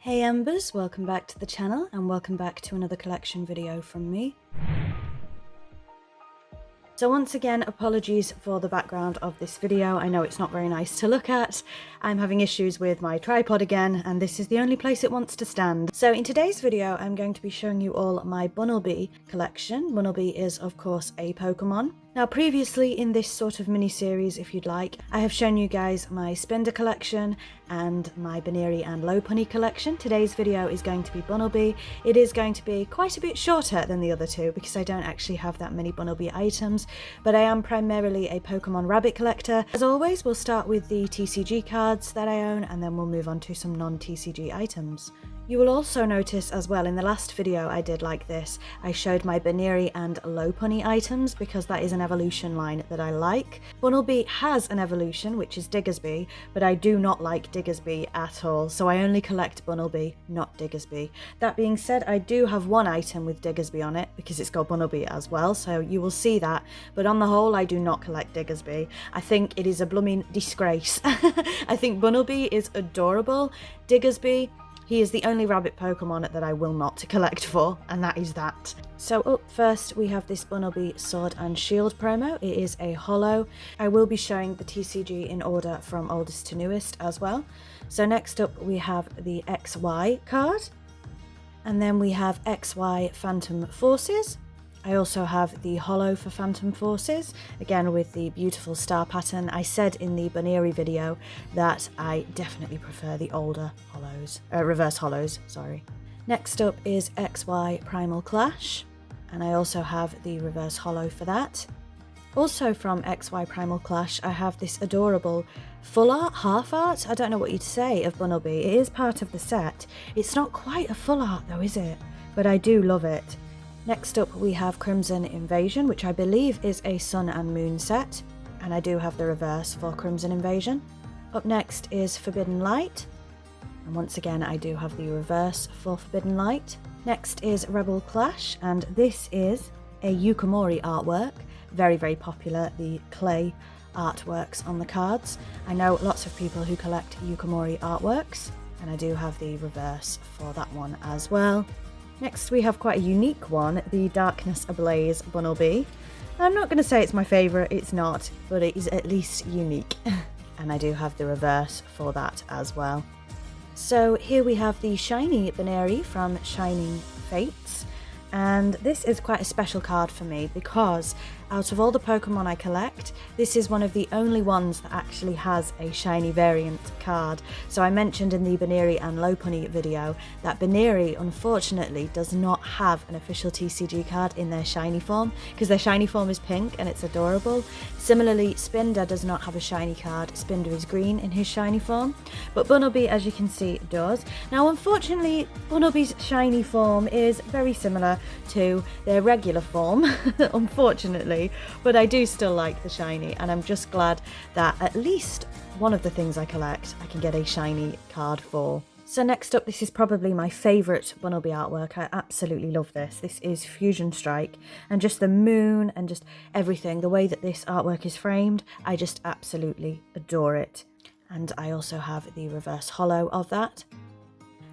Hey Embers, welcome back to the channel and welcome back to another collection video from me. So once again, apologies for the background of this video. I know it's not very nice to look at. I'm having issues with my tripod again, and this is the only place it wants to stand. So in today's video, I'm going to be showing you all my Bunnelby collection. Bunnelby is, of course, a Pokemon. Now, previously in this sort of mini-series, if you'd like, I have shown you guys my Spinda collection and my Bunnelby and Lopunny collection. Today's video is going to be Bunnelby. It is going to be quite a bit shorter than the other two because I don't actually have that many Bunnelby items, but I am primarily a Pokemon rabbit collector. As always, we'll start with the TCG cards that I own and then we'll move on to some non-TCG items. You will also notice as well in the last video I did like this, I showed my Bunnelby and Lopunny items because that is an evolution line that I like. Bunnelby has an evolution, which is Diggersby, but I do not like Diggersby at all, so I only collect Bunnelby, not Diggersby. That being said, I do have one item with Diggersby on it because it's got Bunnelby as well, so you will see that, but on the whole I do not collect Diggersby. I think it is a blooming disgrace. I think Bunnelby is adorable. Diggersby, he is the only rabbit Pokemon that I will not collect for, and that is that. So up first we have this Bunnelby Sword and Shield promo. It is a holo. I will be showing the TCG in order from oldest to newest as well. So next up we have the XY card, and then we have XY Phantom Forces. I also have the holo for Phantom Forces, again with the beautiful star pattern. I said in the Bunnelby video that I definitely prefer the older holos, reverse holos, sorry. Next up is XY Primal Clash, and I also have the reverse holo for that. Also from XY Primal Clash, I have this adorable full art, half art, I don't know what you'd say, of Bunnelby. It is part of the set. It's not quite a full art though, is it? But I do love it. Next up we have Crimson Invasion, which I believe is a Sun and Moon set, and I do have the reverse for Crimson Invasion. Up next is Forbidden Light, and once again I do have the reverse for Forbidden Light. Next is Rebel Clash, and this is a Yukimori artwork, very popular, the clay artworks on the cards. I know lots of people who collect Yukimori artworks, and I do have the reverse for that one as well. Next we have quite a unique one, the Darkness Ablaze Bunnelby. I'm not going to say it's my favourite, it's not, but it is at least unique. And I do have the reverse for that as well. So here we have the shiny Bunnelby from Shining Fates. And this is quite a special card for me because out of all the Pokemon I collect, this is one of the only ones that actually has a shiny variant card. So I mentioned in the Bunnelby and Lopunny video that Bunnelby unfortunately does not have an official TCG card in their shiny form because their shiny form is pink and it's adorable. Similarly, Spinda does not have a shiny card. Spinda is green in his shiny form, but Bunnelby, as you can see, does. Now unfortunately, Bunnelby's shiny form is very similar to their regular form, unfortunately, but I do still like the shiny, and I'm just glad that at least one of the things I collect I can get a shiny card for. So next up, this is probably my favourite Bunnelby artwork. I absolutely love this. This is Fusion Strike, and just the moon and just everything, the way that this artwork is framed, I just absolutely adore it. And I also have the reverse holo of that.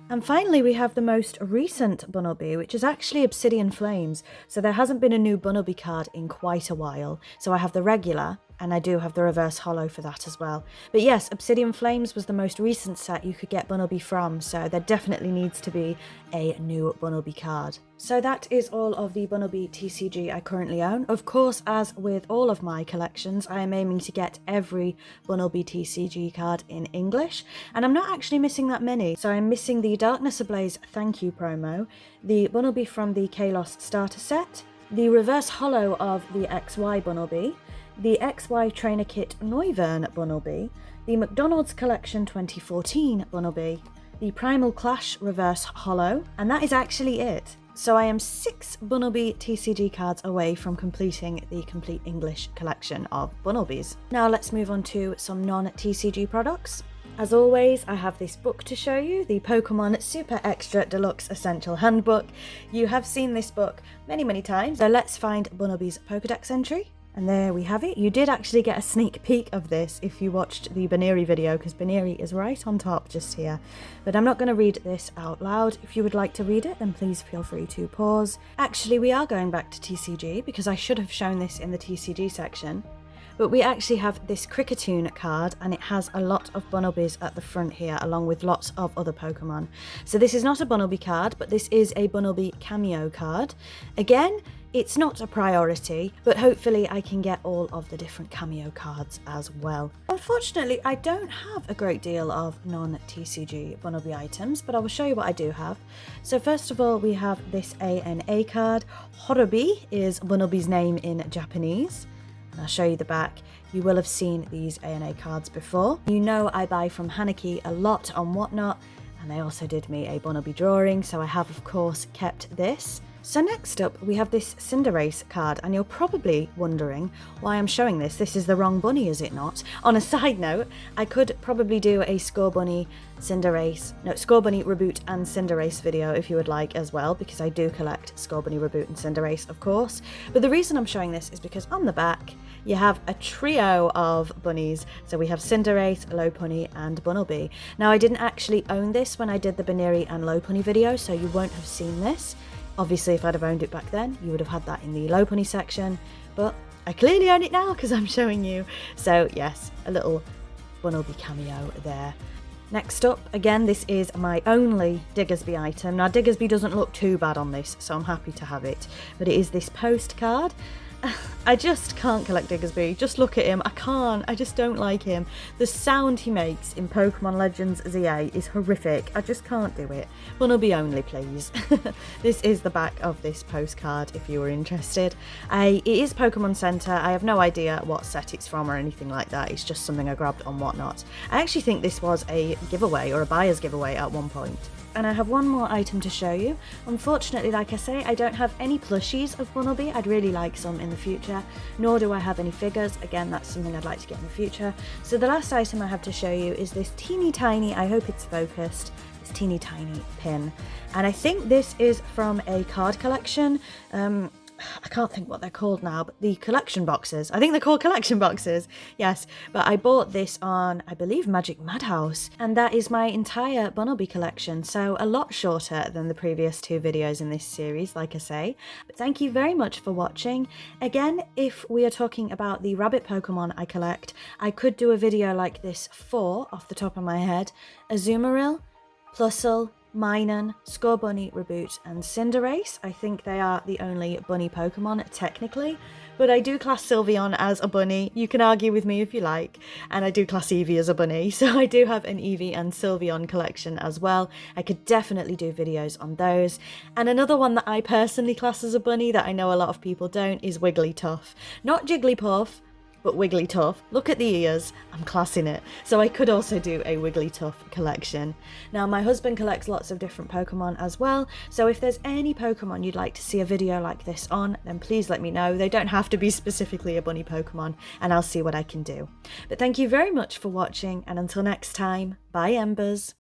And finally we have the most recent Bunnelby, which is actually Obsidian Flames. So there hasn't been a new Bunnelby card in quite a while. So I have the regular, and I do have the reverse holo for that as well. But yes, Obsidian Flames was the most recent set you could get Bunnelby from, so there definitely needs to be a new Bunnelby card. So that is all of the Bunnelby TCG I currently own. Of course, as with all of my collections, I am aiming to get every Bunnelby TCG card in English, and I'm not actually missing that many. So I'm missing the Darkness Ablaze Thank You promo, the Bunnelby from the Kalos starter set, the reverse holo of the XY Bunnelby, the XY Trainer Kit Noivern Bunnelby, the McDonald's Collection 2014 Bunnelby, the Primal Clash Reverse Holo, and that is actually it. So I am 6 Bunnelby TCG cards away from completing the complete English collection of Bunnelbys. Now let's move on to some non-TCG products. As always, I have this book to show you, the Pokémon Super Extra Deluxe Essential Handbook. You have seen this book many times, so let's find Bunnelby's Pokédex entry. And there we have it. You did actually get a sneak peek of this if you watched the Bunnelby video, because Bunnelby is right on top just here. But I'm not going to read this out loud. If you would like to read it, then please feel free to pause. Actually, we are going back to TCG, because I should have shown this in the TCG section. But we actually have this Cricketune card, and it has a lot of Bunnelbys at the front here, along with lots of other Pokemon. So this is not a Bunnelby card, but this is a Bunnelby cameo card. Again, it's not a priority, but hopefully I can get all of the different cameo cards as well. Unfortunately, I don't have a great deal of non-TCG Bunnelby items, but I will show you what I do have. So first of all, we have this ANA card. Horobi is Bunnelby's name in Japanese. And I'll show you the back. You will have seen these ANA cards before. You know I buy from Hanaki a lot on Whatnot, and they also did me a Bunnelby drawing, so I have of course kept this. So next up we have this Cinderace card, and you're probably wondering why I'm showing this. This is the wrong bunny, is it not? On a side note, I could probably do a Scorbunny Reboot and Cinderace video if you would like as well, because I do collect Scorbunny Reboot and Cinderace, of course. But the reason I'm showing this is because on the back you have a trio of bunnies. So we have Cinderace, Lopunny and Bunnelby. Now I didn't actually own this when I did the Bunnelby and Lopunny video, so you won't have seen this. Obviously, if I'd have owned it back then, you would have had that in the Lopunny section, but I clearly own it now because I'm showing you. So yes, a little Bunnelby cameo there. Next up, again, this is my only Diggersby item. Now, Diggersby doesn't look too bad on this, so I'm happy to have it, but it is this postcard. I just can't collect Diggersby. Just look at him. I can't. I just don't like him. The sound he makes in Pokemon Legends ZA is horrific. I just can't do it. Bunnelby only, please. This is the back of this postcard if you were interested. It is Pokemon Center. I have no idea what set it's from or anything like that. It's just something I grabbed on Whatnot. I actually think this was a giveaway or a buyer's giveaway at one point. And I have one more item to show you. Unfortunately, like I say, I don't have any plushies of Bunnelby. I'd really like some in the future, nor do I have any figures. Again, that's something I'd like to get in the future. So the last item I have to show you is this teeny tiny, I hope it's focused, this teeny tiny pin. And I think this is from a card collection. I can't think what they're called now, but the collection boxes. I think they're called collection boxes. Yes, but I bought this on, I believe, Magic Madhouse, and that is my entire Bunnelby collection, so a lot shorter than the previous two videos in this series, like I say. But thank you very much for watching. Again, if we are talking about the rabbit Pokemon I collect, I could do a video like this for, off the top of my head, Azumarill, Plusle, Minun, Scorbunny, Reboot and Cinderace. I think they are the only bunny Pokemon technically, but I do class Sylveon as a bunny. You can argue with me if you like, and I do class Eevee as a bunny, so I do have an Eevee and Sylveon collection as well. I could definitely do videos on those. And another one that I personally class as a bunny that I know a lot of people don't is Wigglytuff. Not Jigglypuff, but Wigglytuff. Look at the ears, I'm classing it. So I could also do a Wigglytuff collection. Now my husband collects lots of different Pokemon as well, so if there's any Pokemon you'd like to see a video like this on, then please let me know. They don't have to be specifically a bunny Pokemon, and I'll see what I can do. But thank you very much for watching, and until next time, bye EMbers!